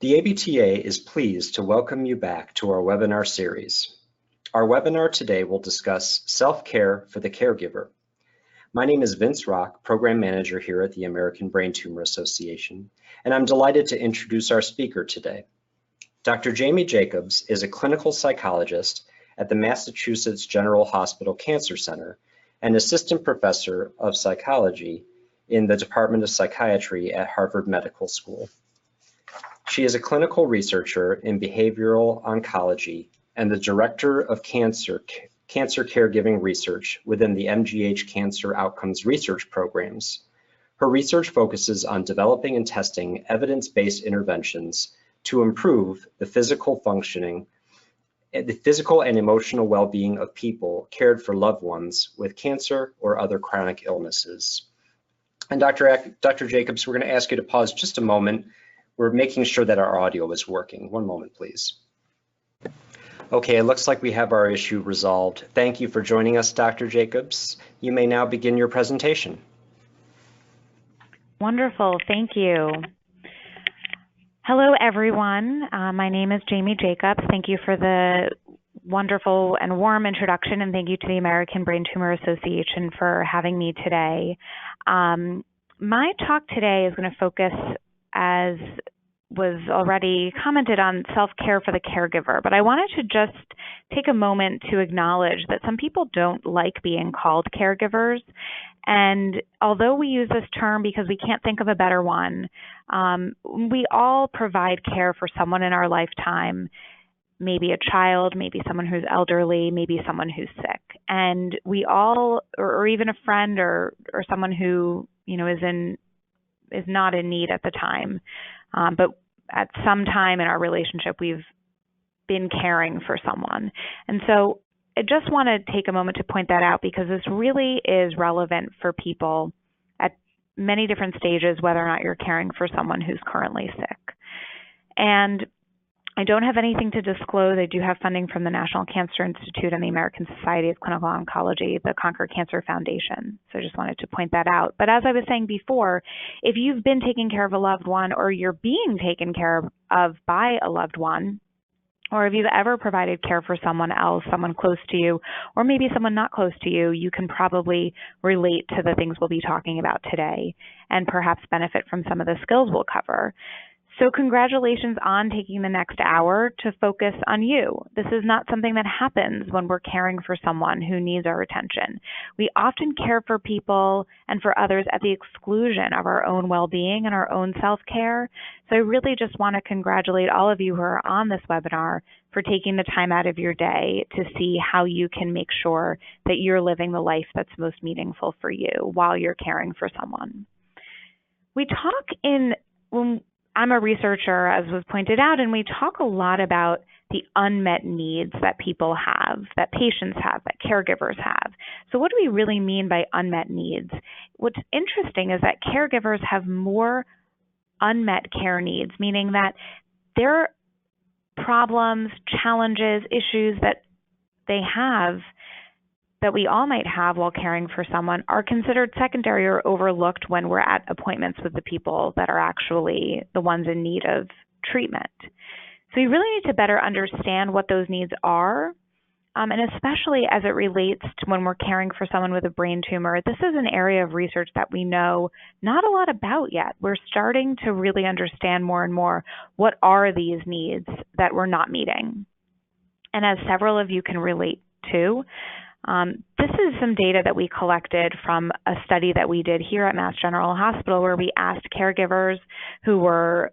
The ABTA is pleased to welcome you back to our webinar series. Our webinar today will discuss self-care for the caregiver. My name is Vince Rock, Program Manager here at the American Brain Tumor Association, and I'm delighted to introduce our speaker today. Dr. Jamie Jacobs is a clinical psychologist at the Massachusetts General Hospital Cancer Center and Assistant Professor of Psychology in the Department of Psychiatry at Harvard Medical School. She is a clinical researcher in behavioral oncology and the Director of Cancer Caregiving Research within the MGH Cancer Outcomes Research Programs. Her research focuses on developing and testing evidence-based interventions to improve the physical functioning, the physical and emotional well-being of people cared for loved ones with cancer or other chronic illnesses. And Dr. Jacobs, we're going to ask you to pause just a moment. We're making sure that our audio is working. One moment, please. Okay, it looks like we have our issue resolved. Thank you for joining us, Dr. Jacobs. You may now begin your presentation. Wonderful, thank you. Hello, everyone. My name is Jamie Jacobs. Thank you for the wonderful and warm introduction, and thank you to the American Brain Tumor Association for having me today. My talk today is going to focus, as was already commented on, self-care for the caregiver, but I wanted to just take a moment to acknowledge that some people don't like being called caregivers, and although we use this term because we can't think of a better one, we all provide care for someone in our lifetime, maybe a child, maybe someone who's elderly, maybe someone who's sick, and we all, or even a friend or someone who is not in need at the time, but at some time in our relationship, we've been caring for someone. And so I just want to take a moment to point that out because this really is relevant for people at many different stages, whether or not you're caring for someone who's currently sick. And I don't have anything to disclose. I do have funding from the National Cancer Institute and the American Society of Clinical Oncology, the Conquer Cancer Foundation. So I just wanted to point that out. But as I was saying before, if you've been taking care of a loved one or you're being taken care of by a loved one, or if you've ever provided care for someone else, someone close to you, or maybe someone not close to you, you can probably relate to the things we'll be talking about today and perhaps benefit from some of the skills we'll cover. So congratulations on taking the next hour to focus on you. This is not something that happens when we're caring for someone who needs our attention. We often care for people and for others at the exclusion of our own well-being and our own self-care. So I really just want to congratulate all of you who are on this webinar for taking the time out of your day to see how you can make sure that you're living the life that's most meaningful for you while you're caring for someone. I'm a researcher, as was pointed out, and we talk a lot about the unmet needs that people have, that patients have, that caregivers have. So what do we really mean by unmet needs? What's interesting is that caregivers have more unmet care needs, meaning that their problems, challenges, issues that they have, that we all might have while caring for someone, are considered secondary or overlooked when we're at appointments with the people that are actually the ones in need of treatment. So we really need to better understand what those needs are, and especially as it relates to when we're caring for someone with a brain tumor. This is an area of research that we know not a lot about yet. We're starting to really understand more and more what are these needs that we're not meeting. And as several of you can relate to, this is some data that we collected from a study that we did here at Mass General Hospital where we asked caregivers who were,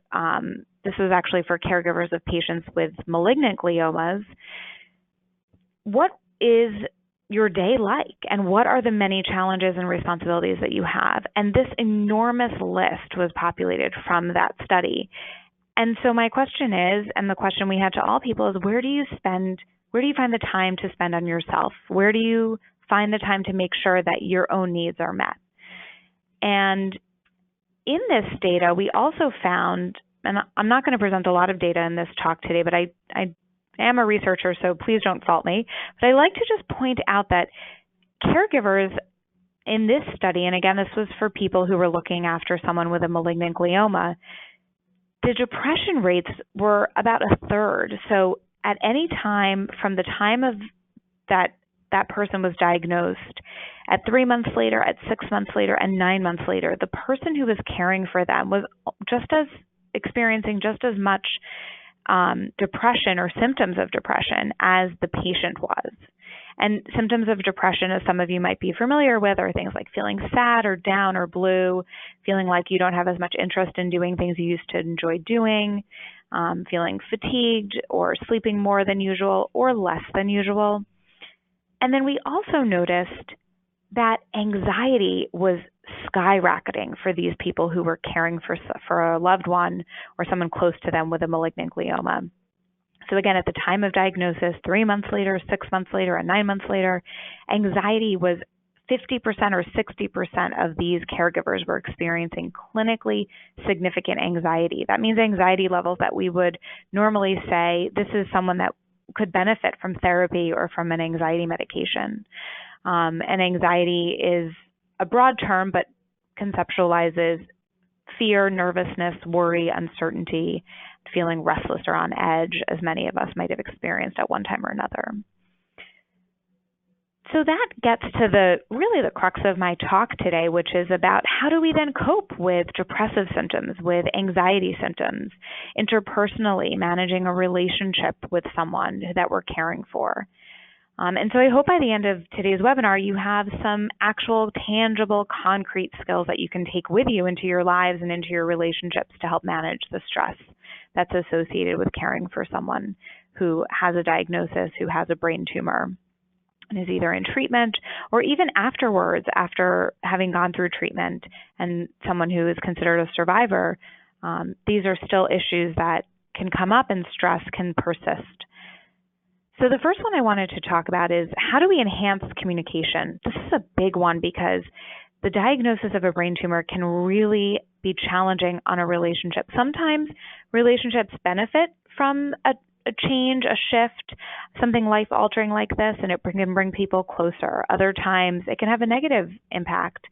this was actually for caregivers of patients with malignant gliomas, what is your day like and what are the many challenges and responsibilities that you have? And this enormous list was populated from that study. And so my question is, and the question we had to all people is, where do you find the time to spend on yourself? Where do you find the time to make sure that your own needs are met? And in this data, we also found, and I'm not going to present a lot of data in this talk today, but I am a researcher, so please don't fault me. But I like to just point out that caregivers in this study, and again, this was for people who were looking after someone with a malignant glioma, the depression rates were about a third. So at any time from the time of that person was diagnosed, at 3 months later, at 6 months later, and 9 months later, the person who was caring for them was experiencing just as much depression or symptoms of depression as the patient was. And symptoms of depression, as some of you might be familiar with, are things like feeling sad or down or blue, feeling like you don't have as much interest in doing things you used to enjoy doing, feeling fatigued or sleeping more than usual or less than usual. And then we also noticed that anxiety was skyrocketing for these people who were caring for a loved one or someone close to them with a malignant glioma. So again, at the time of diagnosis, 3 months later, 6 months later, and 9 months later, anxiety was 50% or 60% of these caregivers were experiencing clinically significant anxiety. That means anxiety levels that we would normally say this is someone that could benefit from therapy or from an anxiety medication. And anxiety is a broad term, but conceptualizes fear, nervousness, worry, uncertainty, feeling restless or on edge, as many of us might have experienced at one time or another. So that gets to really the crux of my talk today, which is about how do we then cope with depressive symptoms, with anxiety symptoms, interpersonally managing a relationship with someone that we're caring for. And so I hope by the end of today's webinar, you have some actual, tangible, concrete skills that you can take with you into your lives and into your relationships to help manage the stress that's associated with caring for someone who has a diagnosis, who has a brain tumor, and is either in treatment or even afterwards, after having gone through treatment and someone who is considered a survivor. These are still issues that can come up and stress can persist. So the first one I wanted to talk about is how do we enhance communication? This is a big one because the diagnosis of a brain tumor can really be challenging on a relationship. Sometimes relationships benefit from a change, a shift, something life-altering like this, and it can bring people closer. Other times it can have a negative impact,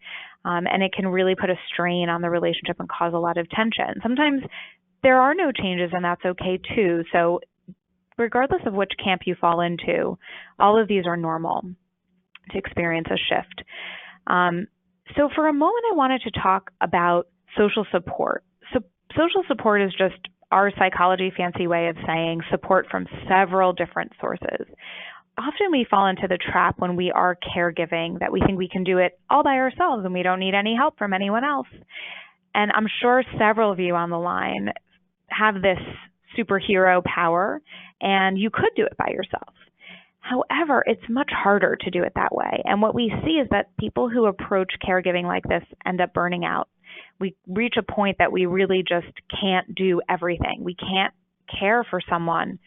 and it can really put a strain on the relationship and cause a lot of tension. Sometimes there are no changes, and that's okay too. So regardless of which camp you fall into, all of these are normal to experience a shift. So for a moment, I wanted to talk about social support. So social support is just our psychology fancy way of saying support from several different sources. Often we fall into the trap when we are caregiving that we think we can do it all by ourselves and we don't need any help from anyone else. And I'm sure several of you on the line have this superhero power, and you could do it by yourself. However, it's much harder to do it that way. And what we see is that people who approach caregiving like this end up burning out. We reach a point that we really just can't do everything. We can't care for someone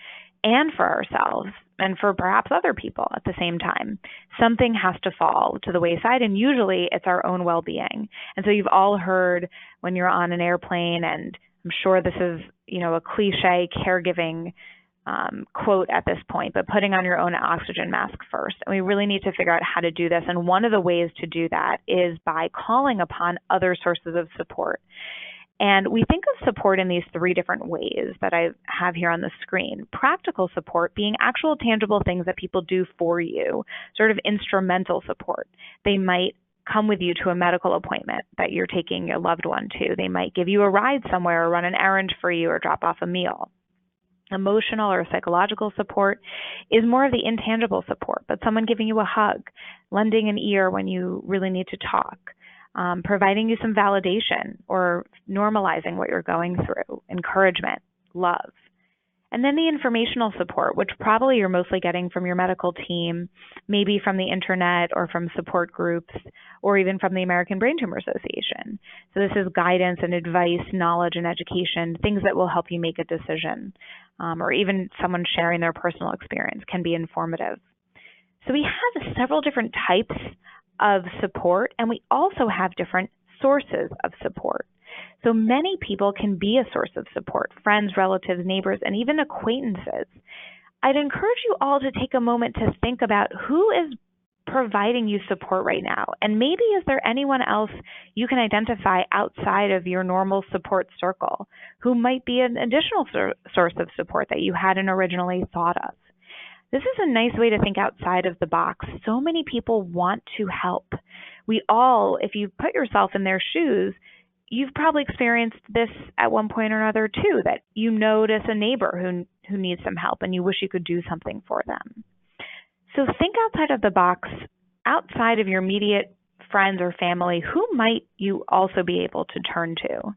and for ourselves and for perhaps other people at the same time. Something has to fall to the wayside, and usually it's our own well-being. And so you've all heard when you're on an airplane, and I'm sure this is, a cliche caregiving quote at this point, but putting on your own oxygen mask first. And we really need to figure out how to do this. And one of the ways to do that is by calling upon other sources of support. And we think of support in these three different ways that I have here on the screen. Practical support being actual tangible things that people do for you, sort of instrumental support. They might come with you to a medical appointment that you're taking your loved one to. They might give you a ride somewhere or run an errand for you or drop off a meal. Emotional or psychological support is more of the intangible support, but someone giving you a hug, lending an ear when you really need to talk, providing you some validation or normalizing what you're going through, encouragement, love. And then the informational support, which probably you're mostly getting from your medical team, maybe from the internet or from support groups, or even from the American Brain Tumor Association. So this is guidance and advice, knowledge and education, things that will help you make a decision, or even someone sharing their personal experience can be informative. So we have several different types of support, and we also have different sources of support. So many people can be a source of support, friends, relatives, neighbors, and even acquaintances. I'd encourage you all to take a moment to think about who is providing you support right now? And maybe is there anyone else you can identify outside of your normal support circle who might be an additional source of support that you hadn't originally thought of? This is a nice way to think outside of the box. So many people want to help. We all, if you put yourself in their shoes, you've probably experienced this at one point or another too, that you notice a neighbor who needs some help and you wish you could do something for them. So think outside of the box, outside of your immediate friends or family. Who might you also be able to turn to?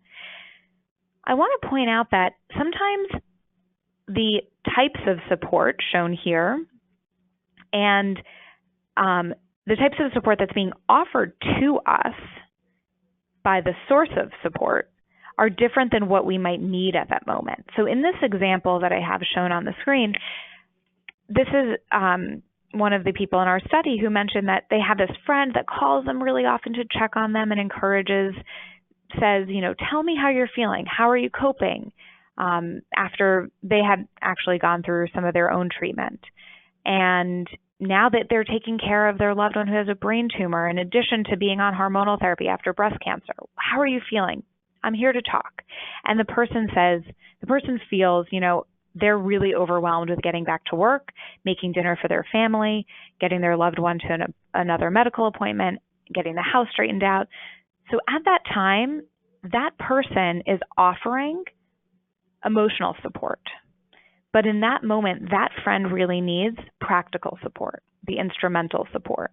I want to point out that sometimes the types of support shown here and the types of support that's being offered to us by the source of support are different than what we might need at that moment. So in this example that I have shown on the screen, this is one of the people in our study who mentioned that they have this friend that calls them really often to check on them and encourages, says, tell me how you're feeling. How are you coping? After they had actually gone through some of their own treatment. And now that they're taking care of their loved one who has a brain tumor, in addition to being on hormonal therapy after breast cancer, how are you feeling? I'm here to talk. And the person feels, they're really overwhelmed with getting back to work, making dinner for their family, getting their loved one to another medical appointment, getting the house straightened out. So at that time, that person is offering emotional support. But in that moment, that friend really needs practical support, the instrumental support.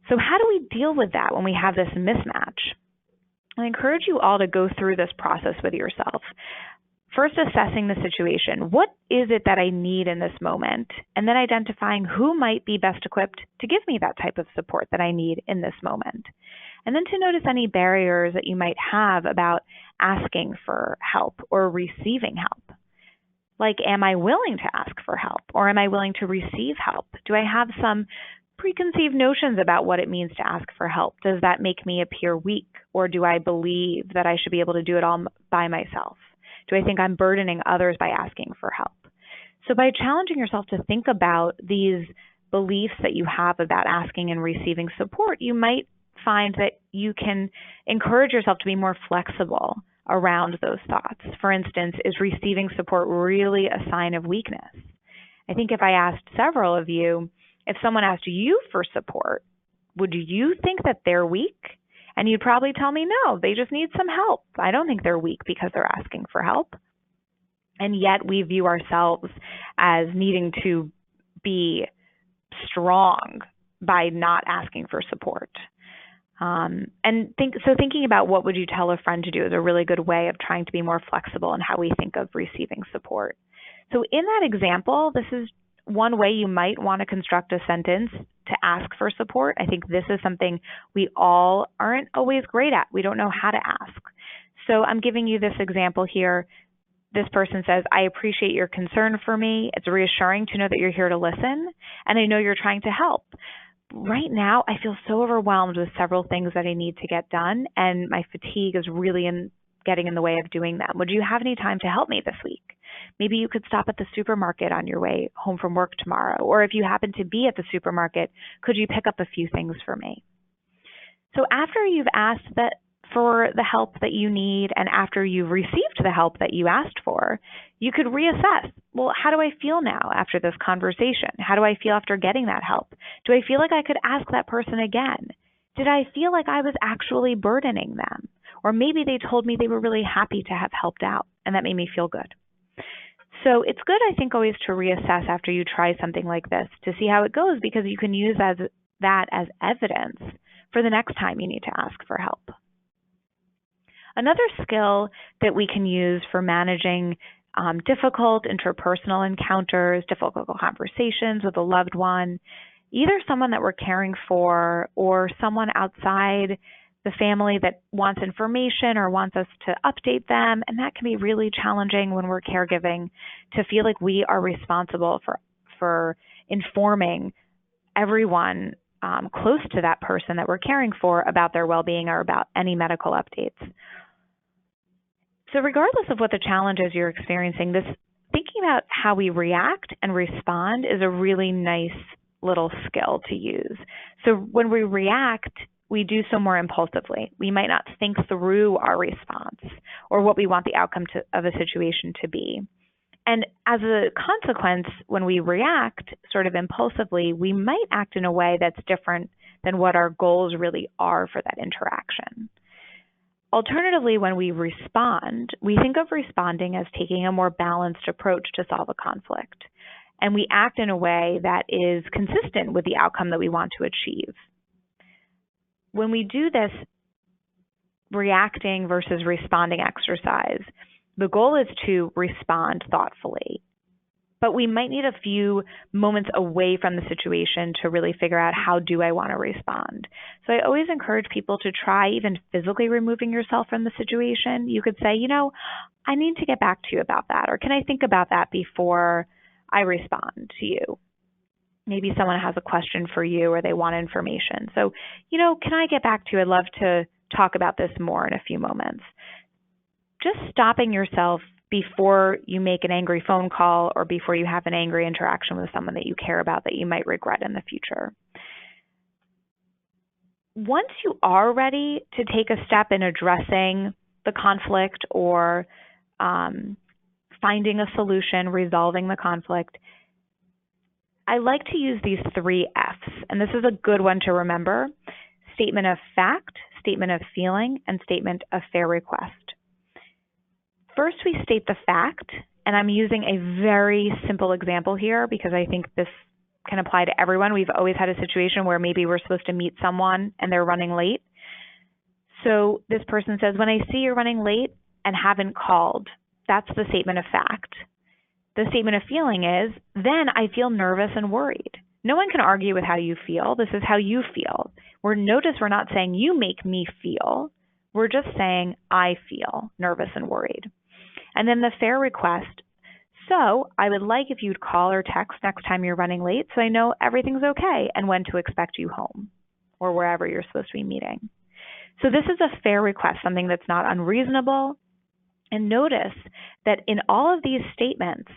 So how do we deal with that when we have this mismatch? I encourage you all to go through this process with yourself. First, assessing the situation. What is it that I need in this moment? And then identifying who might be best equipped to give me that type of support that I need in this moment. And then to notice any barriers that you might have about asking for help or receiving help. Like, am I willing to ask for help, or am I willing to receive help? Do I have some preconceived notions about what it means to ask for help? Does that make me appear weak, or do I believe that I should be able to do it all by myself? Do I think I'm burdening others by asking for help? So by challenging yourself to think about these beliefs that you have about asking and receiving support, you might find that you can encourage yourself to be more flexible around those thoughts. For instance, is receiving support really a sign of weakness? I think if I asked several of you, if someone asked you for support, would you think that they're weak? And you'd probably tell me, no, they just need some help. I don't think they're weak because they're asking for help. And yet we view ourselves as needing to be strong by not asking for support. Thinking about what would you tell a friend to do is a really good way of trying to be more flexible in how we think of receiving support. So in that example, this is one way you might want to construct a sentence to ask for support. I think this is something we all aren't always great at. We don't know how to ask. So I'm giving you this example here. This person says, I appreciate your concern for me. It's reassuring to know that you're here to listen, and I know you're trying to help. Right now, I feel so overwhelmed with several things that I need to get done, and my fatigue is really getting in the way of doing them. Would you have any time to help me this week? Maybe you could stop at the supermarket on your way home from work tomorrow, or if you happen to be at the supermarket, could you pick up a few things for me? So after you've asked for the help that you need, and after you've received the help that you asked for, you could reassess, well, how do I feel now after this conversation? How do I feel after getting that help? Do I feel like I could ask that person again? Did I feel like I was actually burdening them? Or maybe they told me they were really happy to have helped out, and that made me feel good. So it's good, I think, always to reassess after you try something like this to see how it goes, because you can use that as evidence for the next time you need to ask for help. Another skill that we can use for managing difficult interpersonal encounters, difficult conversations with a loved one, either someone that we're caring for or someone outside the family that wants information or wants us to update them, and that can be really challenging when we're caregiving, to feel like we are responsible for informing everyone close to that person that we're caring for about their well-being or about any medical updates. So regardless of what the challenges you're experiencing, thinking about how we react and respond is a really nice little skill to use. So when we react, we do so more impulsively. We might not think through our response or what we want the outcome of a situation to be. And as a consequence, when we react sort of impulsively, we might act in a way that's different than what our goals really are for that interaction. Alternatively, when we respond, we think of responding as taking a more balanced approach to solve a conflict. And we act in a way that is consistent with the outcome that we want to achieve. When we do this reacting versus responding exercise, the goal is to respond thoughtfully. But we might need a few moments away from the situation to really figure out how do I want to respond. So I always encourage people to try even physically removing yourself from the situation. You could say, I need to get back to you about that, or can I think about that before I respond to you? Maybe someone has a question for you or they want information. So, can I get back to you? I'd love to talk about this more in a few moments. Just stopping yourself before you make an angry phone call or before you have an angry interaction with someone that you care about that you might regret in the future. Once you are ready to take a step in addressing the conflict or finding a solution, resolving the conflict, I like to use these 3 F's, and this is a good one to remember: statement of fact, statement of feeling, and statement of fair request. First, we state the fact, and I'm using a very simple example here because I think this can apply to everyone. We've always had a situation where maybe we're supposed to meet someone and they're running late. So this person says, when I see you're running late and haven't called, that's the statement of fact. The statement of feeling is, then I feel nervous and worried. No one can argue with how you feel. This is how you feel. Notice we're not saying you make me feel. We're just saying I feel nervous and worried. And then the fair request. So I would like if you'd call or text next time you're running late so I know everything's okay and when to expect you home or wherever you're supposed to be meeting. So this is a fair request, something that's not unreasonable. And notice that in all of these statements,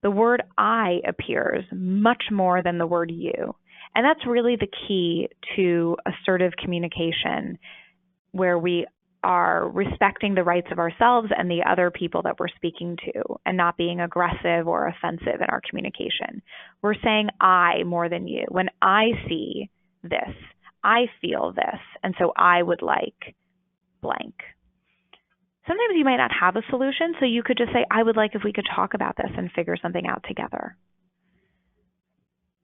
the word I appears much more than the word you. And that's really the key to assertive communication, where we are respecting the rights of ourselves and the other people that we're speaking to and not being aggressive or offensive in our communication. We're saying I more than you. When I see this, I feel this, and so I would like blank. Sometimes you might not have a solution, so you could just say, I would like if we could talk about this and figure something out together.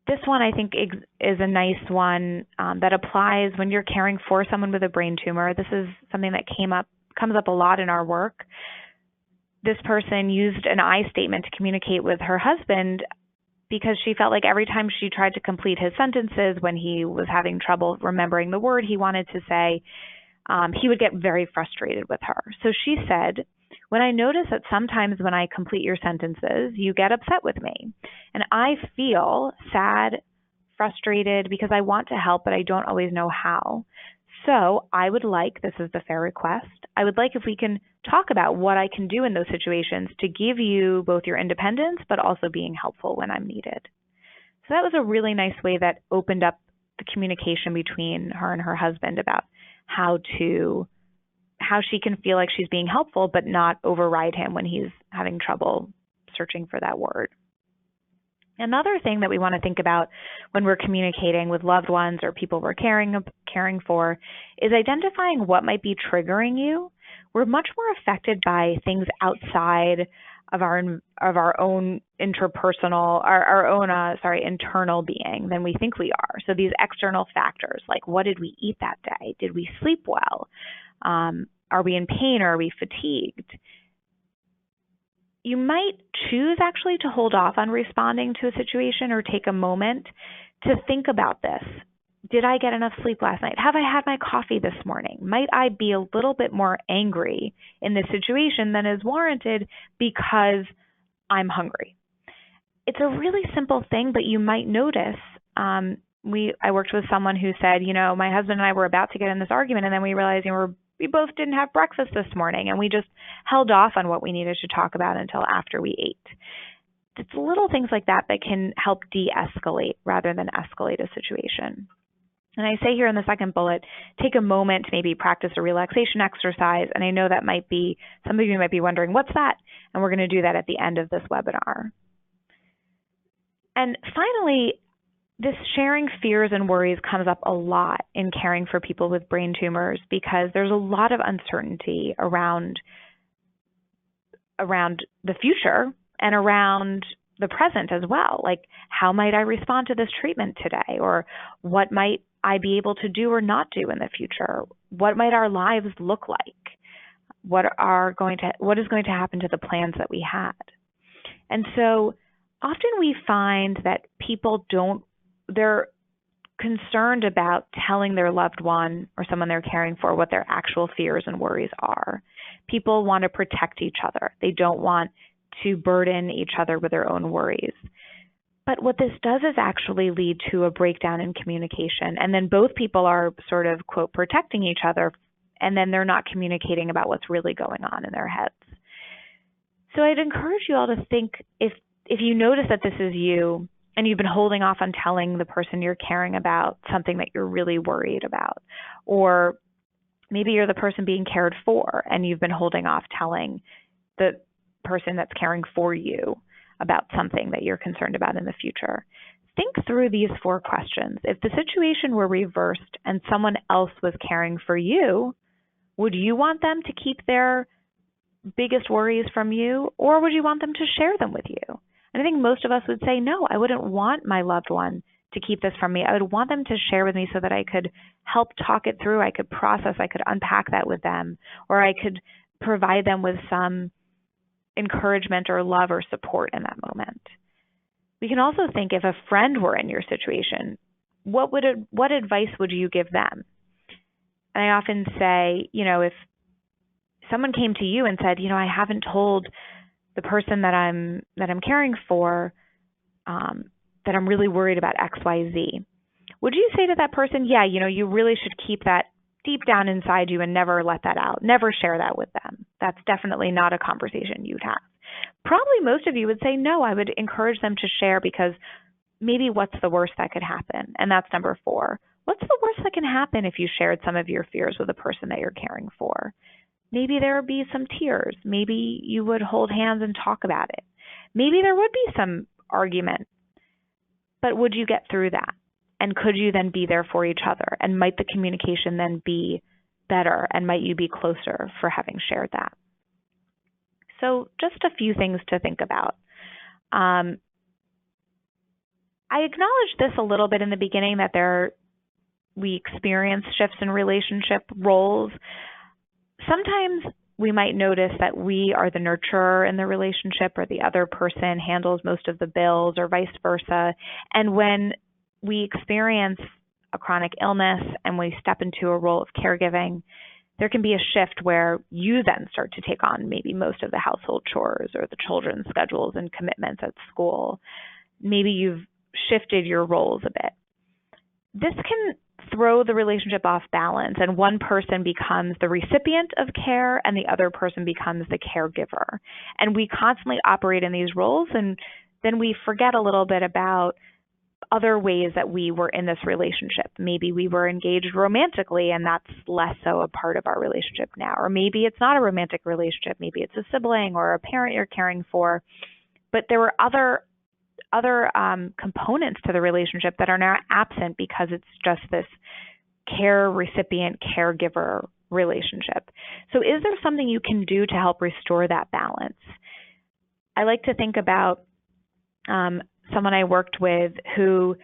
This one, I think, is a nice one that applies when you're caring for someone with a brain tumor. This is something that comes up a lot in our work. This person used an I statement to communicate with her husband because she felt like every time she tried to complete his sentences when he was having trouble remembering the word he wanted to say, he would get very frustrated with her. So she said, when I notice that sometimes when I complete your sentences, you get upset with me. And I feel sad, frustrated, because I want to help, but I don't always know how. So I would like, this is the fair request, I would like if we can talk about what I can do in those situations to give you both your independence, but also being helpful when I'm needed. So that was a really nice way that opened up the communication between her and her husband about how she can feel like she's being helpful, but not override him when he's having trouble searching for that word. Another thing that we want to think about when we're communicating with loved ones or people we're caring for is identifying what might be triggering you. We're much more affected by things outside of our own interpersonal, internal being than we think we are. So these external factors, like what did we eat that day? Did we sleep well? Are we in pain or are we fatigued? You might choose actually to hold off on responding to a situation or take a moment to think about this. Did I get enough sleep last night? Have I had my coffee this morning? Might I be a little bit more angry in this situation than is warranted because I'm hungry? It's a really simple thing, but you might notice. I worked with someone who said, my husband and I were about to get in this argument, and then we realized we both didn't have breakfast this morning, and we just held off on what we needed to talk about until after we ate. it's little things like that that can help de-escalate rather than escalate a situation. And I say here in the second bullet, take a moment to maybe practice a relaxation exercise. And I know that might be, some of you might be wondering, what's that? And we're going to do that at the end of this webinar. And finally, this sharing fears and worries comes up a lot in caring for people with brain tumors because there's a lot of uncertainty around the future and around the present as well. Like, how might I respond to this treatment today? Or what might I be able to do or not do in the future? What might our lives look like? What is going to happen to the plans that we had? And so often we find that people they're concerned about telling their loved one or someone they're caring for what their actual fears and worries are. People want to protect each other. They don't want to burden each other with their own worries. But what this does is actually lead to a breakdown in communication. And then both people are sort of, quote, protecting each other, and then they're not communicating about what's really going on in their heads. So I'd encourage you all to think, if you notice that this is you, and you've been holding off on telling the person you're caring about something that you're really worried about, or maybe you're the person being cared for and you've been holding off telling the person that's caring for you about something that you're concerned about in the future. Think through these 4 questions. If the situation were reversed and someone else was caring for you, would you want them to keep their biggest worries from you, or would you want them to share them with you? And I think most of us would say, no, I wouldn't want my loved one to keep this from me. I would want them to share with me so that I could help talk it through, I could process, I could unpack that with them, or I could provide them with some encouragement or love or support in that moment. We can also think, if a friend were in your situation, what advice would you give them? And I often say, if someone came to you and said, I haven't told the person that I'm caring for that I'm really worried about X, Y, Z, would you say to that person, yeah, you really should keep that deep down inside you and never let that out, never share that with them? That's definitely not a conversation you'd have. Probably most of you would say, no, I would encourage them to share, because maybe what's the worst that could happen? And that's number 4. What's the worst that can happen if you shared some of your fears with the person that you're caring for? Maybe there would be some tears. Maybe you would hold hands and talk about it. Maybe there would be some argument. But would you get through that? And could you then be there for each other? And might the communication then be better? And might you be closer for having shared that? So just a few things to think about. I acknowledged this a little bit in the beginning, that we experience shifts in relationship roles. Sometimes we might notice that we are the nurturer in the relationship, or the other person handles most of the bills, or vice versa. And when we experience a chronic illness and we step into a role of caregiving, there can be a shift where you then start to take on maybe most of the household chores or the children's schedules and commitments at school. Maybe you've shifted your roles a bit. This can throw the relationship off balance, and one person becomes the recipient of care and the other person becomes the caregiver. And we constantly operate in these roles, and then we forget a little bit about other ways that we were in this relationship. Maybe we were engaged romantically, and that's less so a part of our relationship now. Or maybe it's not a romantic relationship. Maybe it's a sibling or a parent you're caring for. But there were other components to the relationship that are now absent because it's just this care recipient caregiver relationship. So is there something you can do to help restore that balance? I like to think about someone I worked with who,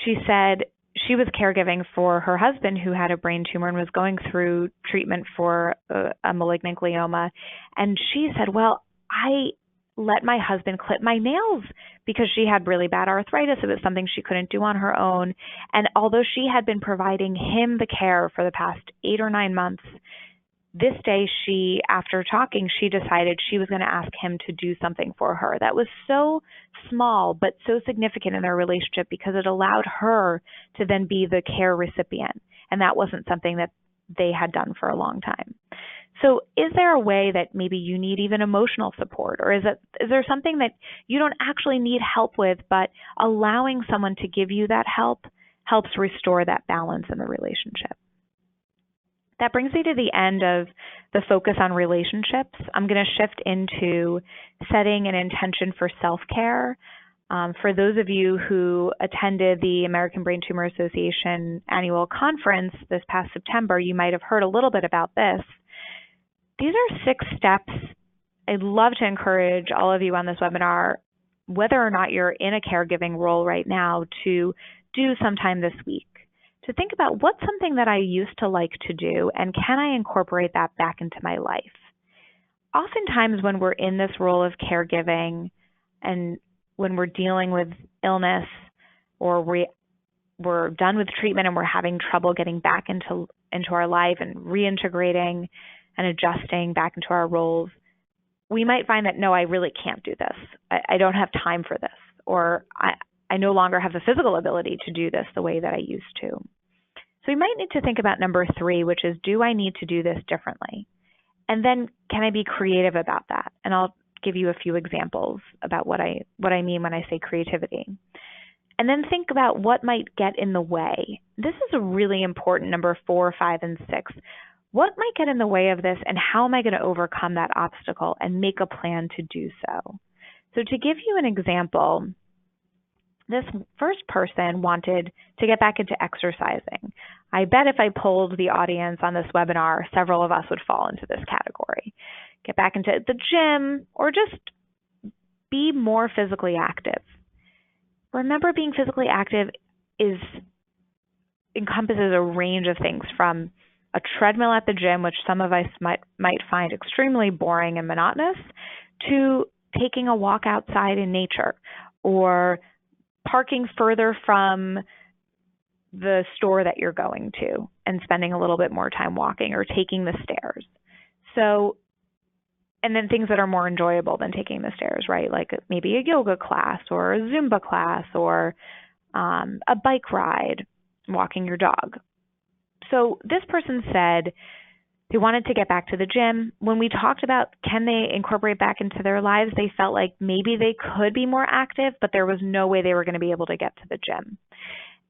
she said she was caregiving for her husband who had a brain tumor and was going through treatment for a malignant glioma. And she said, well, I let my husband clip my nails because she had really bad arthritis. It was something she couldn't do on her own. And although she had been providing him the care for the past 8 or 9 months, this day after talking, she decided she was going to ask him to do something for her. That was so small, but so significant in their relationship because it allowed her to then be the care recipient. And that wasn't something that they had done for a long time. So is there a way that maybe you need even emotional support, or is there something that you don't actually need help with, but allowing someone to give you that help helps restore that balance in the relationship? That brings me to the end of the focus on relationships. I'm going to shift into setting an intention for self-care. For those of you who attended the American Brain Tumor Association annual conference this past September, you might have heard a little bit about this. These are 6 steps. I'd love to encourage all of you on this webinar, whether or not you're in a caregiving role right now, to do sometime this week, to think about what's something that I used to like to do and can I incorporate that back into my life. Oftentimes when we're in this role of caregiving and when we're dealing with illness or we're done with treatment and we're having trouble getting back into our life and reintegrating and adjusting back into our roles, we might find that, no, I really can't do this. I don't have time for this, or I no longer have the physical ability to do this the way that I used to. So we might need to think about number 3, which is, do I need to do this differently? And then can I be creative about that? And I'll give you a few examples about what I mean when I say creativity. And then think about what might get in the way. This is a really important number 4, 5, and 6. What might get in the way of this, and how am I going to overcome that obstacle and make a plan to do so? So to give you an example, this first person wanted to get back into exercising. I bet if I polled the audience on this webinar, several of us would fall into this category. Get back into the gym or just be more physically active. Remember, being physically active encompasses a range of things, from a treadmill at the gym, which some of us might find extremely boring and monotonous, to taking a walk outside in nature, or parking further from the store that you're going to and spending a little bit more time walking, or taking the stairs. So, and then things that are more enjoyable than taking the stairs, right? Like maybe a yoga class or a Zumba class, or a bike ride, walking your dog. So this person said they wanted to get back to the gym. When we talked about can they incorporate back into their lives, they felt like maybe they could be more active, but there was no way they were going to be able to get to the gym.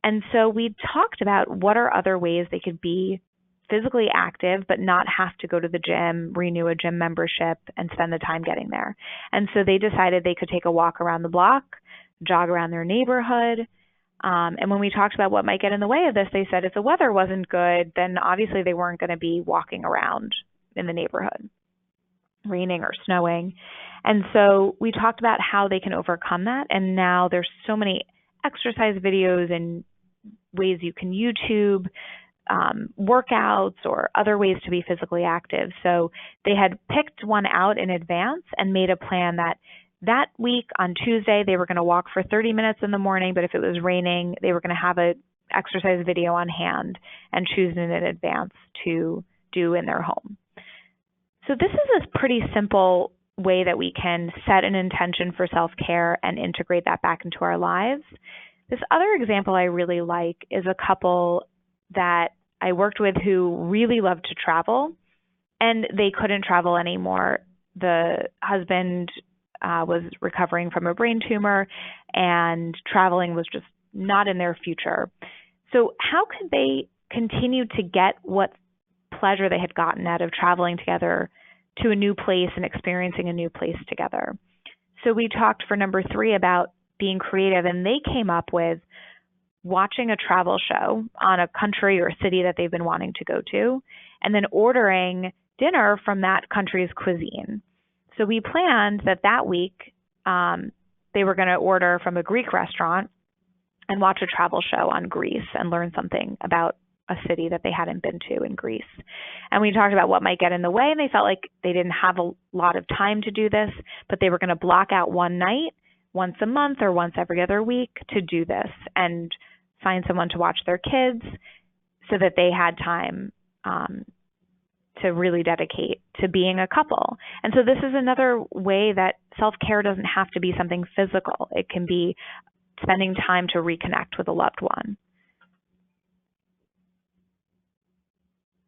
And so we talked about what are other ways they could be physically active but not have to go to the gym, renew a gym membership, and spend the time getting there. And so they decided they could take a walk around the block, jog around their neighborhood. And when we talked about what might get in the way of this, they said if the weather wasn't good, then obviously they weren't going to be walking around in the neighborhood, raining or snowing. And so we talked about how they can overcome that. And now there's so many exercise videos and ways you can YouTube workouts or other ways to be physically active. So they had picked one out in advance and made a plan that week on Tuesday, they were going to walk for 30 minutes in the morning, but if it was raining, they were going to have an exercise video on hand and choose it in advance to do in their home. So this is a pretty simple way that we can set an intention for self-care and integrate that back into our lives. This other example I really like is a couple that I worked with who really loved to travel, and they couldn't travel anymore. The husband was recovering from a brain tumor, and traveling was just not in their future. So how could they continue to get what pleasure they had gotten out of traveling together to a new place and experiencing a new place together? So we talked for number 3 about being creative, and they came up with watching a travel show on a country or city that they've been wanting to go to, and then ordering dinner from that country's cuisine. So we planned that week they were going to order from a Greek restaurant and watch a travel show on Greece and learn something about a city that they hadn't been to in Greece. And we talked about what might get in the way, and they felt like they didn't have a lot of time to do this, but they were going to block out one night, once a month or once every other week, to do this and find someone to watch their kids so that they had time to really dedicate to being a couple. And so this is another way that self-care doesn't have to be something physical. It can be spending time to reconnect with a loved one.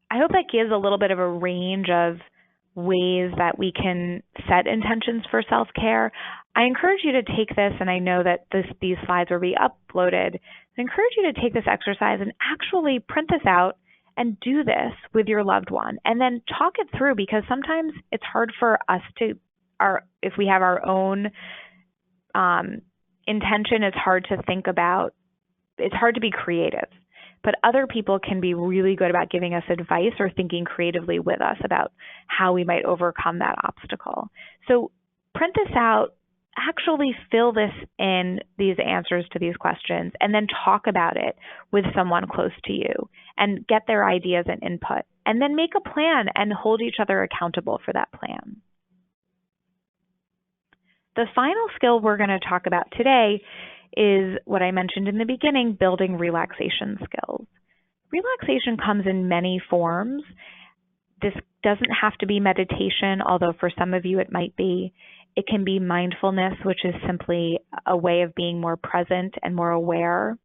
I hope that gives a little bit of a range of ways that we can set intentions for self-care. I encourage you to take this, and I know that these slides will be uploaded. I encourage you to take this exercise and actually print this out and do this with your loved one, and then talk it through, because sometimes it's hard for us if we have our own intention, it's hard to think about, it's hard to be creative. But other people can be really good about giving us advice or thinking creatively with us about how we might overcome that obstacle. So print this out, actually fill this in, these answers to these questions, and then talk about it with someone close to you and get their ideas and input. And then make a plan and hold each other accountable for that plan. The final skill we're going to talk about today is what I mentioned in the beginning, building relaxation skills. Relaxation comes in many forms. This doesn't have to be meditation, although for some of you it might be. It can be mindfulness, which is simply a way of being more present and more aware.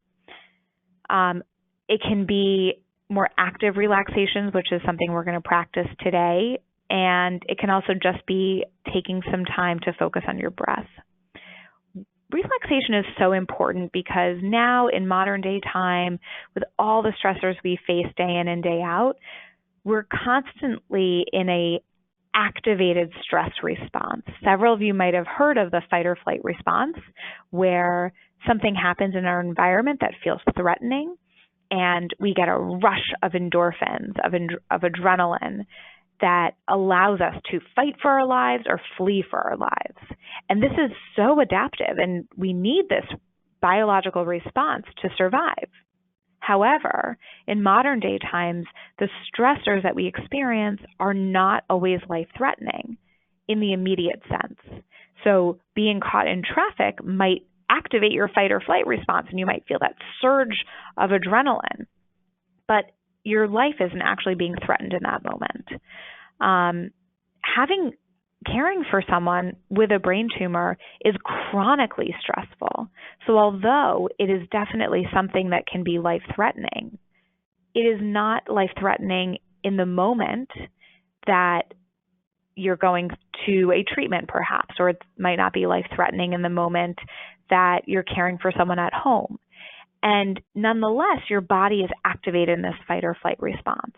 It can be more active relaxations, which is something we're going to practice today. And it can also just be taking some time to focus on your breath. Relaxation is so important because now in modern day time, with all the stressors we face day in and day out, we're constantly in a activated stress response. Several of you might have heard of the fight or flight response, where something happens in our environment that feels threatening, and we get a rush of endorphins, of adrenaline, that allows us to fight for our lives or flee for our lives. And this is so adaptive, and we need this biological response to survive. However, in modern day times, the stressors that we experience are not always life-threatening in the immediate sense. So being caught in traffic might activate your fight or flight response, and you might feel that surge of adrenaline. But your life isn't actually being threatened in that moment. Caring for someone with a brain tumor is chronically stressful. So although it is definitely something that can be life-threatening, it is not life-threatening in the moment that you're going to a treatment perhaps, or it might not be life-threatening in the moment that you're caring for someone at home. And nonetheless, your body is activated in this fight or flight response.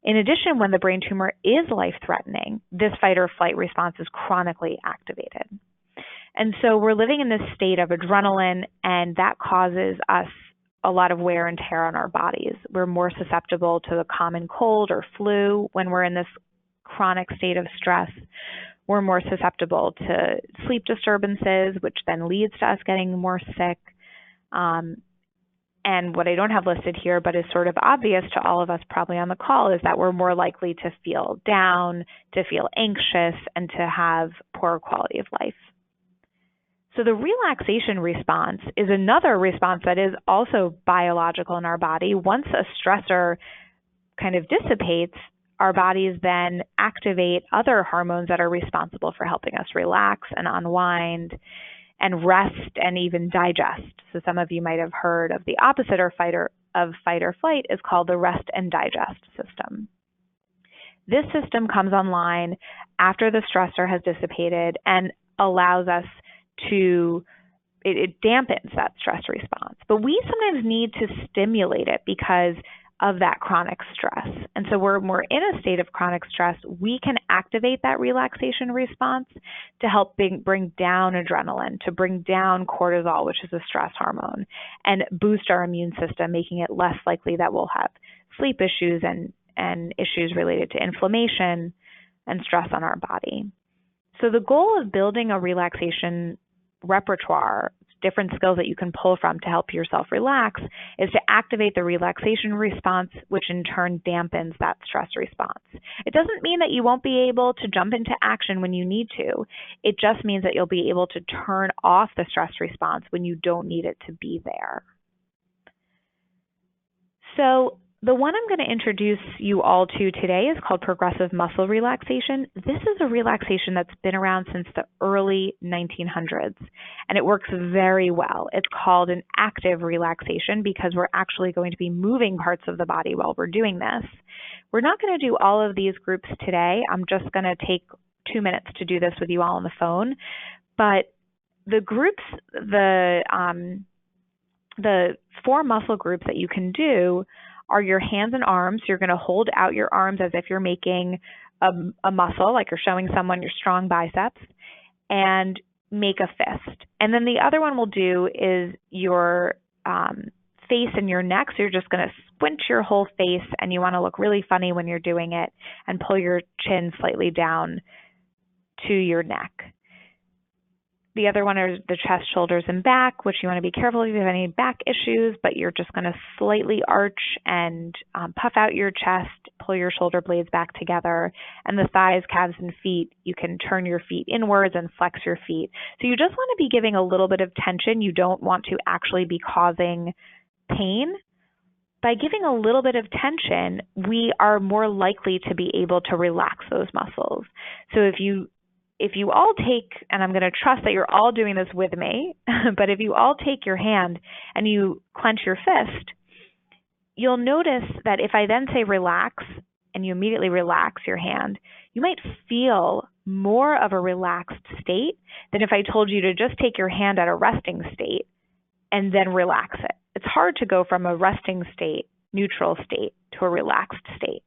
In addition, when the brain tumor is life-threatening, this fight or flight response is chronically activated. And so we're living in this state of adrenaline, and that causes us a lot of wear and tear on our bodies. We're more susceptible to the common cold or flu when we're in this chronic state of stress. We're more susceptible to sleep disturbances, which then leads to us getting more sick. And what I don't have listed here, but is sort of obvious to all of us probably on the call, is that we're more likely to feel down, to feel anxious, and to have poor quality of life. So the relaxation response is another response that is also biological in our body. Once a stressor kind of dissipates, our bodies then activate other hormones that are responsible for helping us relax and unwind and rest and even digest. So some of you might have heard of the opposite of fight or flight is called the rest and digest system. This system comes online after the stressor has dissipated and allows us to, it dampens that stress response. But we sometimes need to stimulate it because of that chronic stress. And so when we're in a state of chronic stress, we can activate that relaxation response to help bring down adrenaline, to bring down cortisol, which is a stress hormone, and boost our immune system, making it less likely that we'll have sleep issues and issues related to inflammation and stress on our body. So the goal of building a relaxation repertoire, different skills that you can pull from to help yourself relax, is to activate the relaxation response, which in turn dampens that stress response. It doesn't mean that you won't be able to jump into action when you need to. It just means that you'll be able to turn off the stress response when you don't need it to be there. So The one I'm going to introduce you all to today is called progressive muscle relaxation. This is a relaxation that's been around since the early 1900s, and it works very well. It's called an active relaxation because we're actually going to be moving parts of the body while we're doing this. We're not going to do all of these groups today. I'm just going to take 2 minutes to do this with you all on the phone. But the groups, the 4 muscle groups that you can do are your hands and arms. You're going to hold out your arms as if you're making a muscle, like you're showing someone your strong biceps, and make a fist. And then the other one we'll do is your face and your neck. So you're just going to squint your whole face, and you want to look really funny when you're doing it, and pull your chin slightly down to your neck. The other one are the chest, shoulders, and back, which you want to be careful if you have any back issues, but you're just going to slightly arch and puff out your chest, pull your shoulder blades back together, and the thighs, calves, and feet, you can turn your feet inwards and flex your feet. So you just want to be giving a little bit of tension. You don't want to actually be causing pain. By giving a little bit of tension, we are more likely to be able to relax those muscles. So if you all take, and I'm going to trust that you're all doing this with me, but if you all take your hand and you clench your fist, you'll notice that if I then say relax and you immediately relax your hand, you might feel more of a relaxed state than if I told you to just take your hand at a resting state and then relax it. It's hard to go from a resting state, neutral state, to a relaxed state.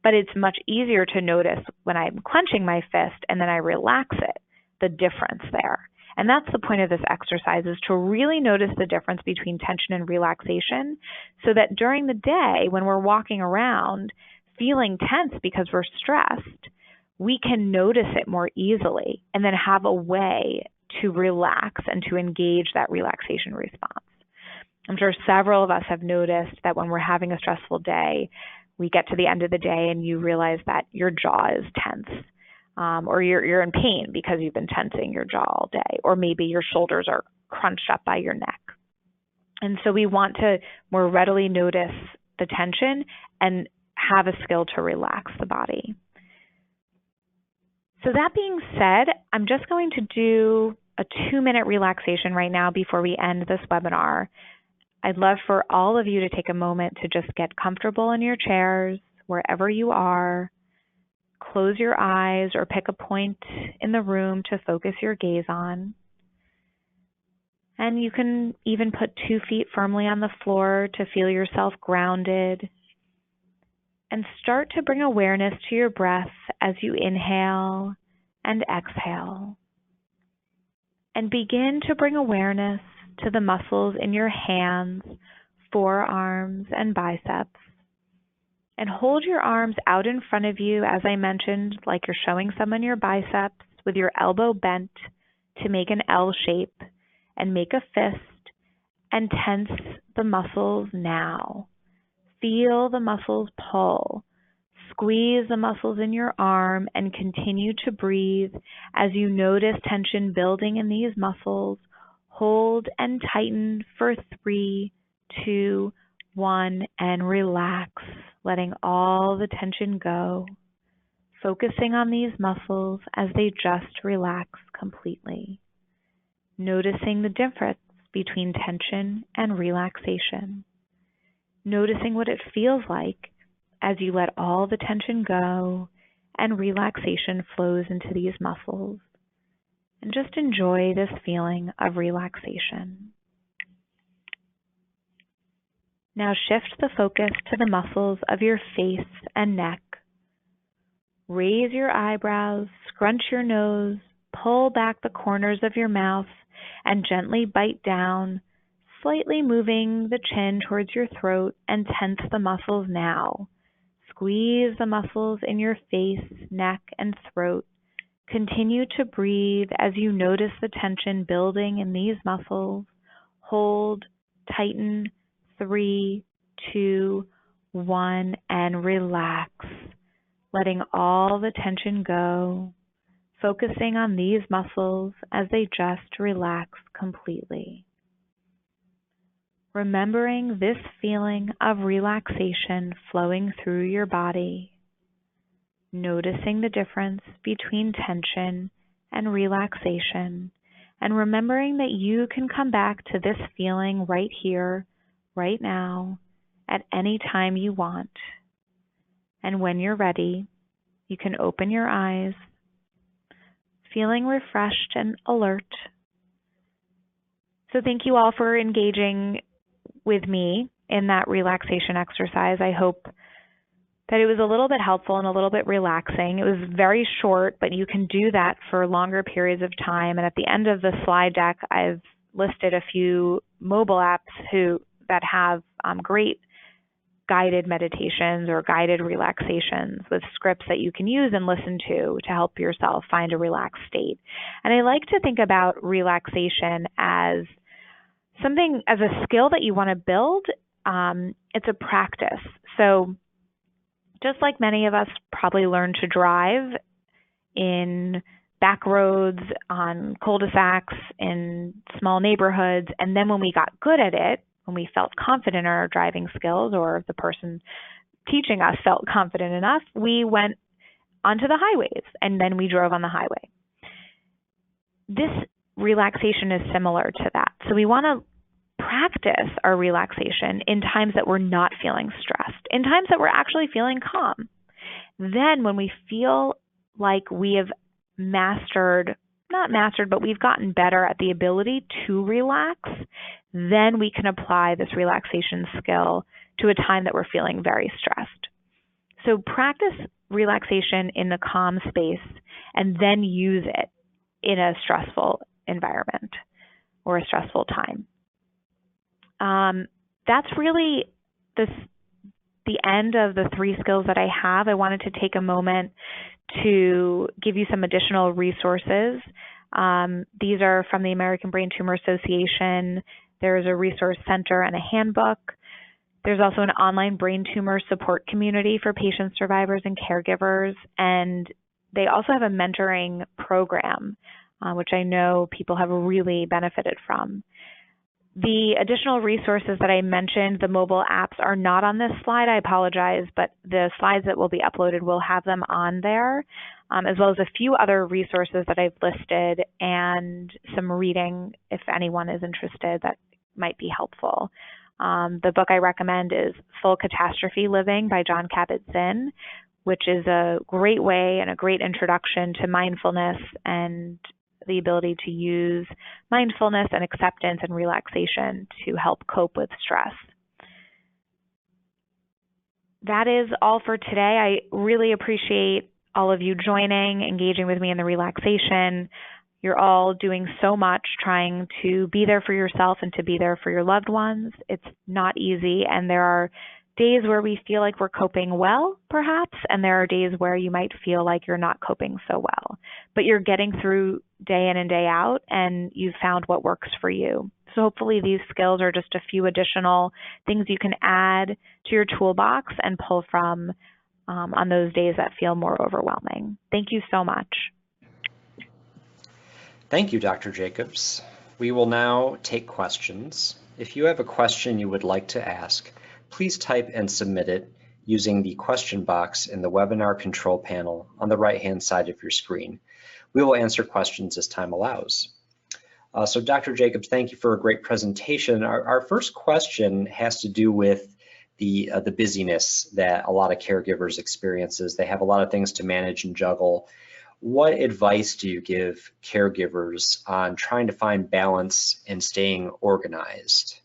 But it's much easier to notice when I'm clenching my fist and then I relax it, the difference there. And that's the point of this exercise, is to really notice the difference between tension and relaxation, so that during the day when we're walking around feeling tense because we're stressed, we can notice it more easily and then have a way to relax and to engage that relaxation response. I'm sure several of us have noticed that when we're having a stressful day, we get to the end of the day and you realize that your jaw is tense, or you're in pain because you've been tensing your jaw all day, or maybe your shoulders are crunched up by your neck. And so we want to more readily notice the tension and have a skill to relax the body. So that being said, I'm just going to do a 2-minute relaxation right now before we end this webinar. I'd love for all of you to take a moment to just get comfortable in your chairs, wherever you are. Close your eyes or pick a point in the room to focus your gaze on. And you can even put 2 feet firmly on the floor to feel yourself grounded. And start to bring awareness to your breath as you inhale and exhale. And begin to bring awareness to the muscles in your hands, forearms, and biceps. And hold your arms out in front of you, as I mentioned, like you're showing someone your biceps, with your elbow bent to make an L shape, and make a fist and tense the muscles now. Feel the muscles pull. Squeeze the muscles in your arm and continue to breathe as you notice tension building in these muscles. Hold and tighten for 3, 2, 1, and relax, letting all the tension go, focusing on these muscles as they just relax completely, noticing the difference between tension and relaxation, noticing what it feels like as you let all the tension go and relaxation flows into these muscles. And just enjoy this feeling of relaxation. Now shift the focus to the muscles of your face and neck. Raise your eyebrows, scrunch your nose, pull back the corners of your mouth, and gently bite down, slightly moving the chin towards your throat, and tense the muscles now. Squeeze the muscles in your face, neck, and throat. Continue to breathe as you notice the tension building in these muscles. Hold, tighten, 3, 2, 1, and relax, letting all the tension go, focusing on these muscles as they just relax completely. remembering this feeling of relaxation flowing through your body, noticing the difference between tension and relaxation, and remembering that you can come back to this feeling right here, right now, at any time you want. And when you're ready, you can open your eyes, feeling refreshed and alert. So thank you all for engaging with me in that relaxation exercise. I hope that it was a little bit helpful and a little bit relaxing. It was very short, but you can do that for longer periods of time. And at the end of the slide deck, I've listed a few mobile apps that have great guided meditations or guided relaxations with scripts that you can use and listen to help yourself find a relaxed state. And I like to think about relaxation as something, as a skill that you want to build. It's a practice. So just like many of us probably learned to drive in back roads, on cul-de-sacs, in small neighborhoods, and then when we got good at it, when we felt confident in our driving skills, or the person teaching us felt confident enough, we went onto the highways and then we drove on the highway. This relaxation is similar to that. So we want to practice our relaxation in times that we're not feeling stressed, in times that we're actually feeling calm. Then when we feel like we have but we've gotten better at the ability to relax, then we can apply this relaxation skill to a time that we're feeling very stressed. So practice relaxation in the calm space and then use it in a stressful environment or a stressful time. That's really the end of the 3 skills that I have. I wanted to take a moment to give you some additional resources. These are from the American Brain Tumor Association. There's a resource center and a handbook. There's also an online brain tumor support community for patients, survivors, and caregivers. And they also have a mentoring program, which I know people have really benefited from. The additional resources that I mentioned, the mobile apps, are not on this slide. I apologize, but the slides that will be uploaded will have them on there, as well as a few other resources that I've listed and some reading if anyone is interested that might be helpful. The book I recommend is Full Catastrophe Living by Jon Kabat-Zinn, which is a great way and a great introduction to mindfulness and the ability to use mindfulness and acceptance and relaxation to help cope with stress. That is all for today. I really appreciate all of you joining, engaging with me in the relaxation. You're all doing so much trying to be there for yourself and to be there for your loved ones. It's not easy, and there are days where we feel like we're coping well, perhaps, and there are days where you might feel like you're not coping so well. But you're getting through day in and day out, and you've found what works for you. So hopefully these skills are just a few additional things you can add to your toolbox and pull from on those days that feel more overwhelming. Thank you so much. Thank you, Dr. Jacobs. We will now take questions. If you have a question you would like to ask, please type and submit it using the question box in the webinar control panel on the right-hand side of your screen. We will answer questions as time allows. So Dr. Jacobs, thank you for a great presentation. Our first question has to do with the busyness that a lot of caregivers experiences. They have a lot of things to manage and juggle. What advice do you give caregivers on trying to find balance and staying organized?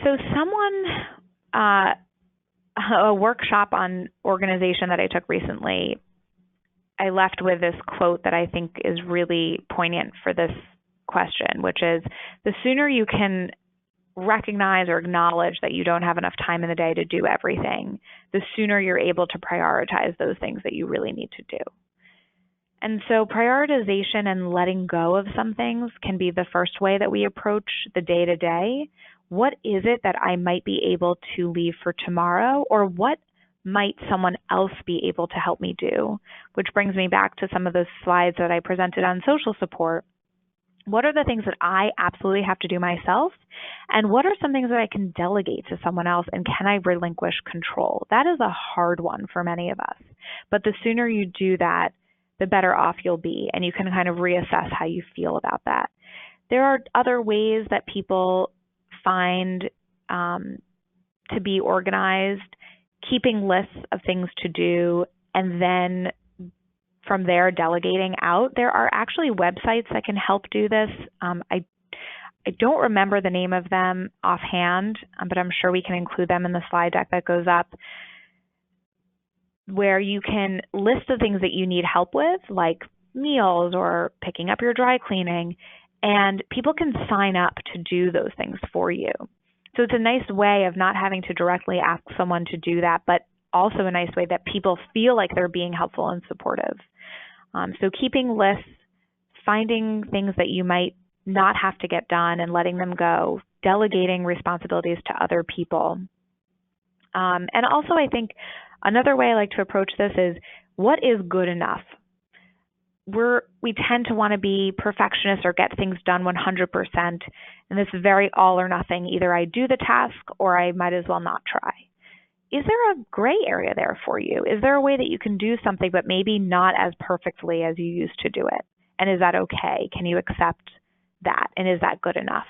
So a workshop on organization that I took recently, I left with this quote that I think is really poignant for this question, which is, the sooner you can recognize or acknowledge that you don't have enough time in the day to do everything, the sooner you're able to prioritize those things that you really need to do. And so prioritization and letting go of some things can be the first way that we approach the day-to-day. What is it that I might be able to leave for tomorrow, or what might someone else be able to help me do? Which brings me back to some of the slides that I presented on social support, What are the things that I absolutely have to do myself? And what are some things that I can delegate to someone else? And can I relinquish control? That is a hard one for many of us. But the sooner you do that, the better off you'll be. And you can kind of reassess how you feel about that. There are other ways that people find to be organized, keeping lists of things to do, and then from there delegating out. There are actually websites that can help do this. I don't remember the name of them offhand, but I'm sure we can include them in the slide deck that goes up, where you can list the things that you need help with, like meals or picking up your dry cleaning, and people can sign up to do those things for you. So it's a nice way of not having to directly ask someone to do that, but also a nice way that people feel like they're being helpful and supportive. So keeping lists, finding things that you might not have to get done and letting them go, delegating responsibilities to other people. And also I think another way I like to approach this is, what is good enough? We tend to want to be perfectionists or get things done 100%, and this is very all or nothing. Either I do the task or I might as well not try. Is there a gray area there for you? Is there a way that you can do something but maybe not as perfectly as you used to do it? And is that okay? Can you accept that? And is that good enough?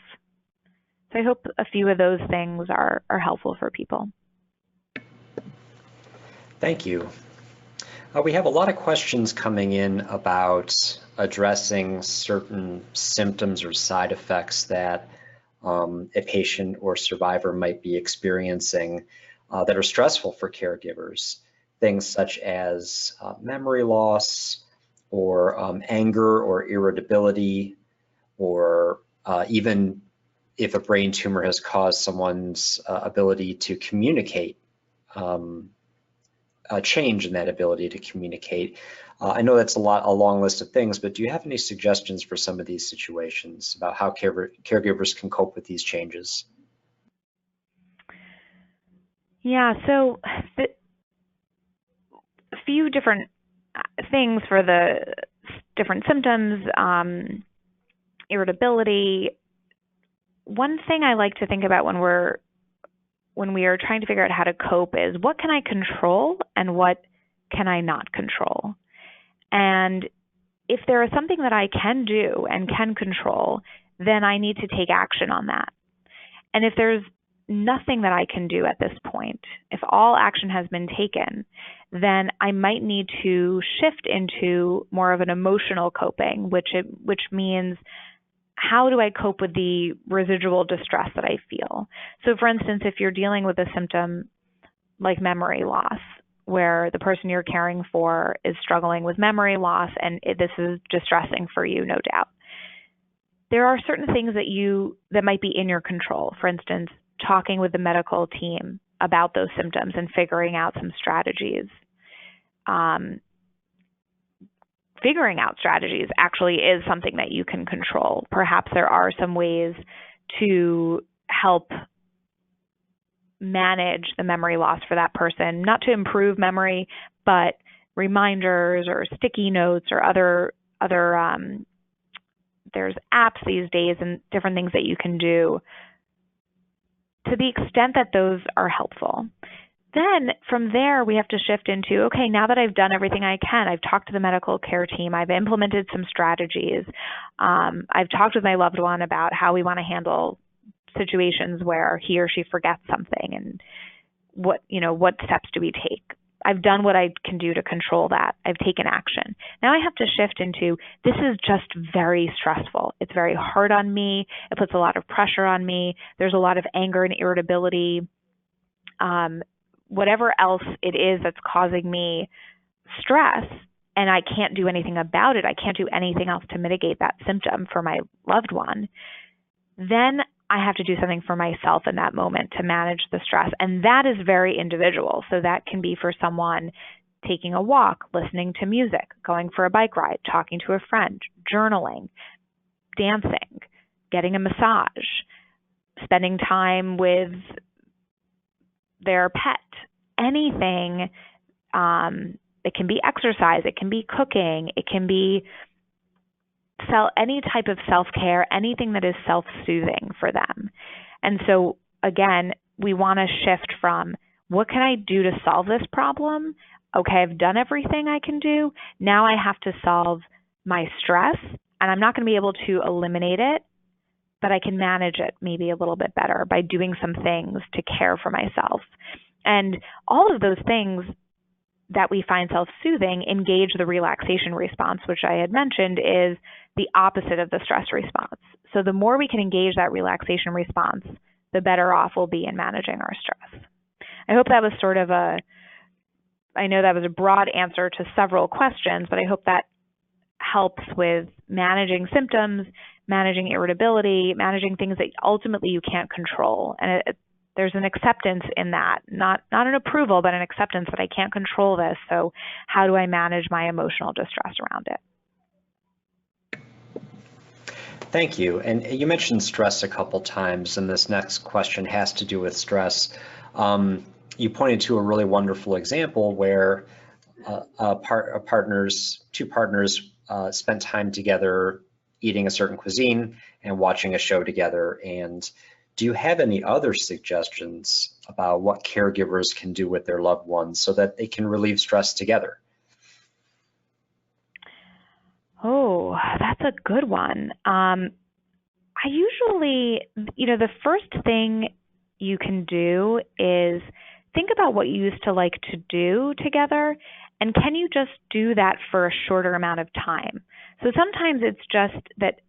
So I hope a few of those things are helpful for people. Thank you. We have a lot of questions coming in about addressing certain symptoms or side effects that a patient or survivor might be experiencing that are stressful for caregivers. Things such as memory loss, or anger or irritability, or even if a brain tumor has caused someone's ability to communicate, a change in that ability to communicate. I know that's a long list of things, but do you have any suggestions for some of these situations about how caregivers can cope with these changes? Yeah, so a few different things for the different symptoms, irritability. One thing I like to think about when we are trying to figure out how to cope is, what can I control and what can I not control? And if there is something that I can do and can control, then I need to take action on that. And if there's nothing that I can do at this point, if all action has been taken, then I might need to shift into more of an emotional coping, which means, how do I cope with the residual distress that I feel? So for instance, if you're dealing with a symptom like memory loss, where the person you're caring for is struggling with memory loss, and this is distressing for you, no doubt, there are certain things that might be in your control. For instance, talking with the medical team about those symptoms and figuring out some strategies. Figuring out strategies actually is something that you can control. Perhaps there are some ways to help manage the memory loss for that person, not to improve memory, but reminders or sticky notes or other there's apps these days and different things that you can do to the extent that those are helpful. Then from there, we have to shift into, okay, now that I've done everything I can, I've talked to the medical care team, I've implemented some strategies, I've talked with my loved one about how we want to handle situations where he or she forgets something, and what steps do we take. I've done what I can do to control that. I've taken action. Now I have to shift into, this is just very stressful. It's very hard on me. It puts a lot of pressure on me. There's a lot of anger and irritability. Whatever else it is that's causing me stress, and I can't do anything about it, I can't do anything else to mitigate that symptom for my loved one, then I have to do something for myself in that moment to manage the stress. And that is very individual. So that can be for someone taking a walk, listening to music, going for a bike ride, talking to a friend, journaling, dancing, getting a massage, spending time with their pet, anything. It can be exercise, it can be cooking, it can be any type of self-care, anything that is self-soothing for them. And so, again, we want to shift from what can I do to solve this problem? Okay, I've done everything I can do. Now I have to solve my stress, and I'm not going to be able to eliminate it, but I can manage it maybe a little bit better by doing some things to care for myself. And all of those things that we find self-soothing engage the relaxation response, which I had mentioned is the opposite of the stress response. So the more we can engage that relaxation response, the better off we'll be in managing our stress. I hope that was sort of I know that was a broad answer to several questions, but I hope that helps with managing symptoms, managing irritability, managing things that ultimately you can't control. And there's an acceptance in that, not an approval, but an acceptance that I can't control this. So how do I manage my emotional distress around it? Thank you. And you mentioned stress a couple times, and this next question has to do with stress. You pointed to a really wonderful example where two partners spent time together eating a certain cuisine and watching a show together. And do you have any other suggestions about what caregivers can do with their loved ones so that they can relieve stress together? Oh, that's a good one. I usually, the first thing you can do is think about what you used to like to do together, and can you just do that for a shorter amount of time? So sometimes it's just that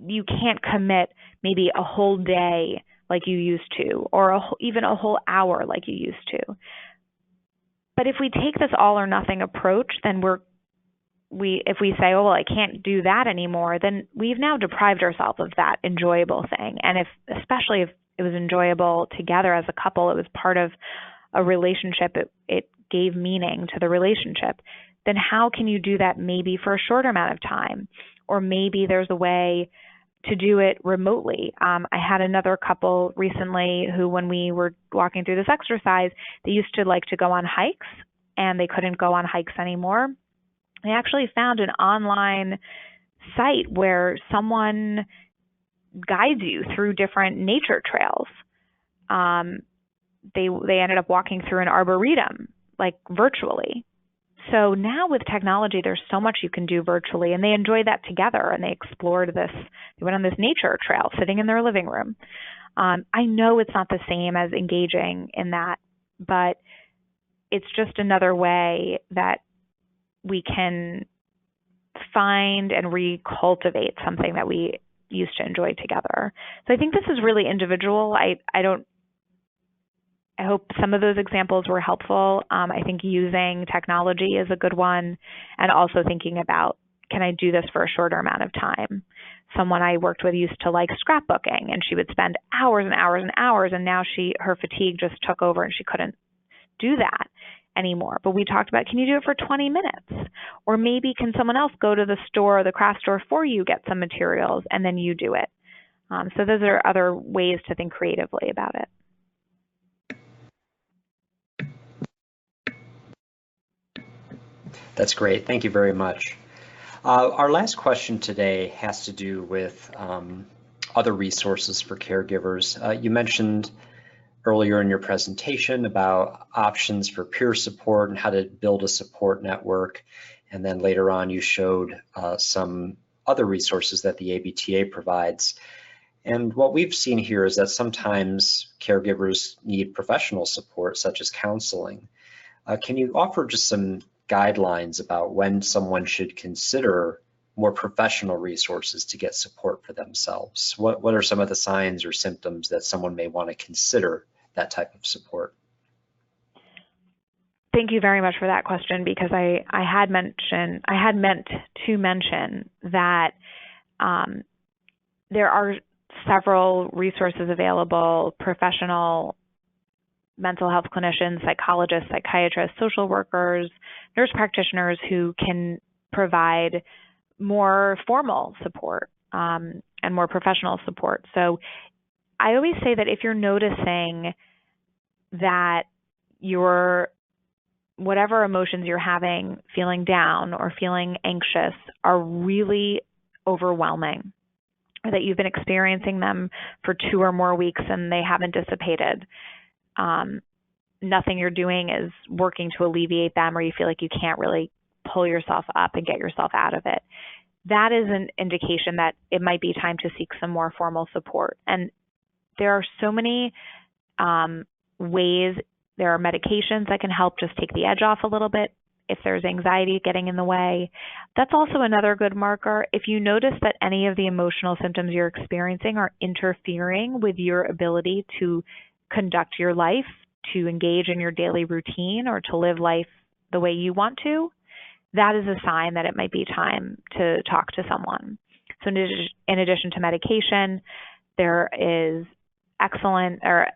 you can't commit maybe a whole day like you used to, or even a whole hour like you used to. But if we take this all or nothing approach, then if we say, oh, well, I can't do that anymore, then we've now deprived ourselves of that enjoyable thing. And especially if it was enjoyable together as a couple, it was part of a relationship, it gave meaning to the relationship, then how can you do that maybe for a shorter amount of time? Or maybe there's a way to do it remotely. I had another couple recently who, when we were walking through this exercise, they used to like to go on hikes, and they couldn't go on hikes anymore. They actually found an online site where someone guides you through different nature trails. They ended up walking through an arboretum, like virtually. So now with technology, there's so much you can do virtually, and they enjoyed that together, and they explored this. They went on this nature trail sitting in their living room. I know it's not the same as engaging in that, but it's just another way that we can find and recultivate something that we used to enjoy together. So I think this is really individual. I hope some of those examples were helpful. I think using technology is a good one, and also thinking about, can I do this for a shorter amount of time? Someone I worked with used to like scrapbooking, and she would spend hours and hours and hours, and now her fatigue just took over and she couldn't do that anymore. But we talked about, can you do it for 20 minutes? Or maybe can someone else go to the store or the craft store for you, get some materials, and then you do it? So those are other ways to think creatively about it. That's great. Thank you very much. Our last question today has to do with other resources for caregivers. You mentioned earlier in your presentation about options for peer support and how to build a support network. And then later on, you showed some other resources that the ABTA provides. And what we've seen here is that sometimes caregivers need professional support, such as counseling. Can you offer just some guidelines about when someone should consider more professional resources to get support for themselves? What are some of the signs or symptoms that someone may want to consider that type of support? Thank you very much for that question, because I had meant to mention that there are several resources available: professional mental health clinicians, psychologists, psychiatrists, social workers, nurse practitioners who can provide more formal support and more professional support. So I always say that if you're noticing that you're whatever emotions you're having, feeling down or feeling anxious, are really overwhelming, or that you've been experiencing them for 2 or more weeks and they haven't dissipated. Nothing you're doing is working to alleviate them, or you feel like you can't really pull yourself up and get yourself out of it. That is an indication that it might be time to seek some more formal support. And there are so many ways. There are medications that can help just take the edge off a little bit if there's anxiety getting in the way. That's also another good marker. If you notice that any of the emotional symptoms you're experiencing are interfering with your ability to conduct your life, to engage in your daily routine, or to live life the way you want to, that is a sign that it might be time to talk to someone. So in addition to medication, there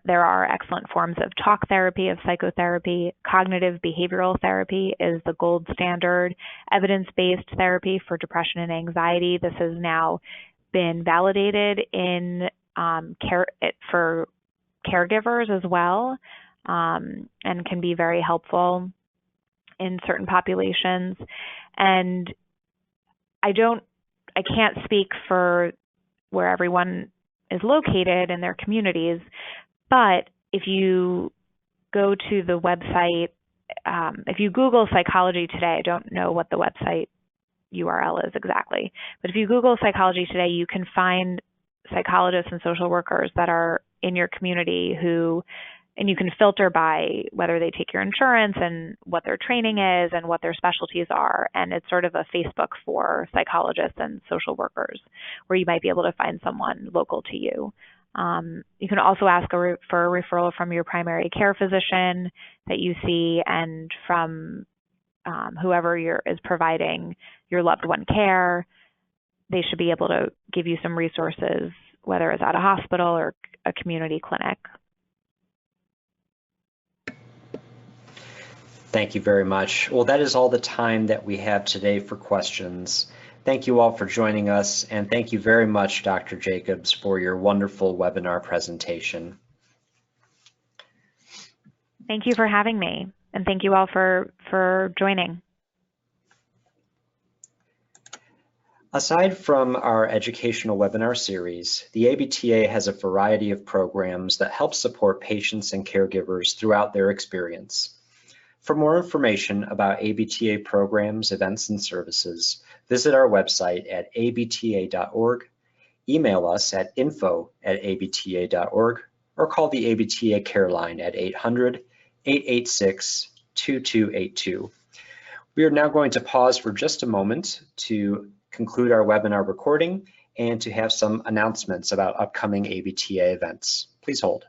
are excellent forms of talk therapy, of psychotherapy. Cognitive behavioral therapy is the gold standard evidence-based therapy for depression and anxiety. This has now been validated in for caregivers as well, and can be very helpful in certain populations. And I can't speak for where everyone is located in their communities, but if you go to the website, if you Google psychology today, I don't know what the website URL is exactly, but if you Google psychology today, you can find psychologists and social workers that are in your community and you can filter by whether they take your insurance and what their training is and what their specialties are. And it's sort of a Facebook for psychologists and social workers, where you might be able to find someone local to you. You can also ask for a referral from your primary care physician that you see, and from whoever is providing your loved one care. They should be able to give you some resources, whether it's at a hospital or a community clinic. Thank you very much. Well, that is all the time that we have today for questions. Thank you all for joining us, and thank you very much, Dr. Jacobs, for your wonderful webinar presentation. Thank you for having me, and thank you all for joining. Aside from our educational webinar series, the ABTA has a variety of programs that help support patients and caregivers throughout their experience. For more information about ABTA programs, events, and services, visit our website at abta.org, email us at info@abta.org, or call the ABTA Care Line at 800-886-2282. We are now going to pause for just a moment to conclude our webinar recording and to have some announcements about upcoming ABTA events. Please hold.